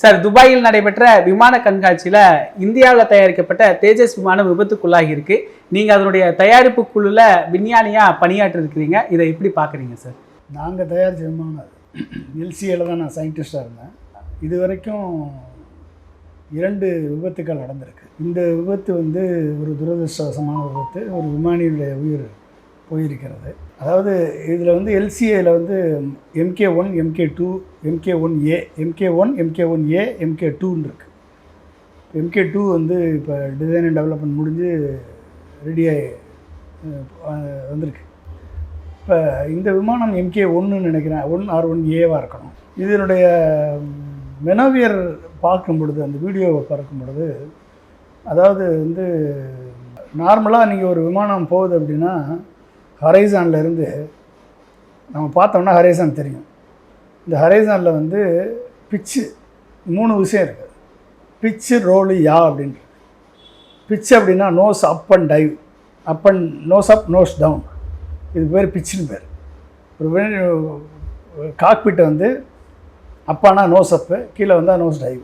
Sir, துபாயில் நடைபெற்ற விமான கண்காட்சியில் இந்தியாவில் தயாரிக்கப்பட்ட தேஜஸ் விமானம் விபத்துக்குள்ளாகி இருக்கு. நீங்கள் அதனுடைய தயாரிப்பு குழுவில் விஞ்ஞானியாக பணியாற்றி இருக்கிறீங்க. இதை எப்படி பார்க்குறீங்க சார்? நாங்கள் தயாரித்த விமானம் அது எல்சிஏல தான் நான் சயின்டிஸ்டாக இருந்தேன். இது வரைக்கும் 2 விபத்துக்கள் நடந்திருக்கு. இந்த விபத்து ஒரு துரதிருஷ்டவசமான விபத்து. ஒரு விமானியுடைய உயிர் போயிருக்கிறது. அதாவது இதில் எல்சிஏல MK1, MK2, MK1A, MK1, MK1A, MK2ன்னு இருக்குது. MK2 இப்போ டிசைன் அண்ட் டெவலப்மெண்ட் முடிஞ்சு ரெடியாகி வந்திருக்கு. இப்போ இந்த விமானம் MK1ன்னு நினைக்கிறேன், 1R1Aவாக இருக்கணும். இதனுடைய மெனோவியர் பார்க்கும் பொழுது, அந்த வீடியோவை பார்க்கும் பொழுது, அதாவது நார்மலாக நீங்கள் ஒரு விமானம் போகுது அப்படின்னா ஹரைசானில் இருந்து நம்ம பார்த்தோம்னா ஹரைசான் தெரியும். இந்த ஹரைசானில் பிச்சு 3 விஷயம் இருக்குது. பிச்சு, ரோலு, யா அப்படின்றது. பிச்சு அப்படின்னா nose up and dive, up and nose up, nose down. இது பேர் பிச்சுன்னு பேர். ஒரு காக்பிட்டை அப்பானா நோஸ் அப்பு, கீழே வந்தால் நோஸ் டைவ்.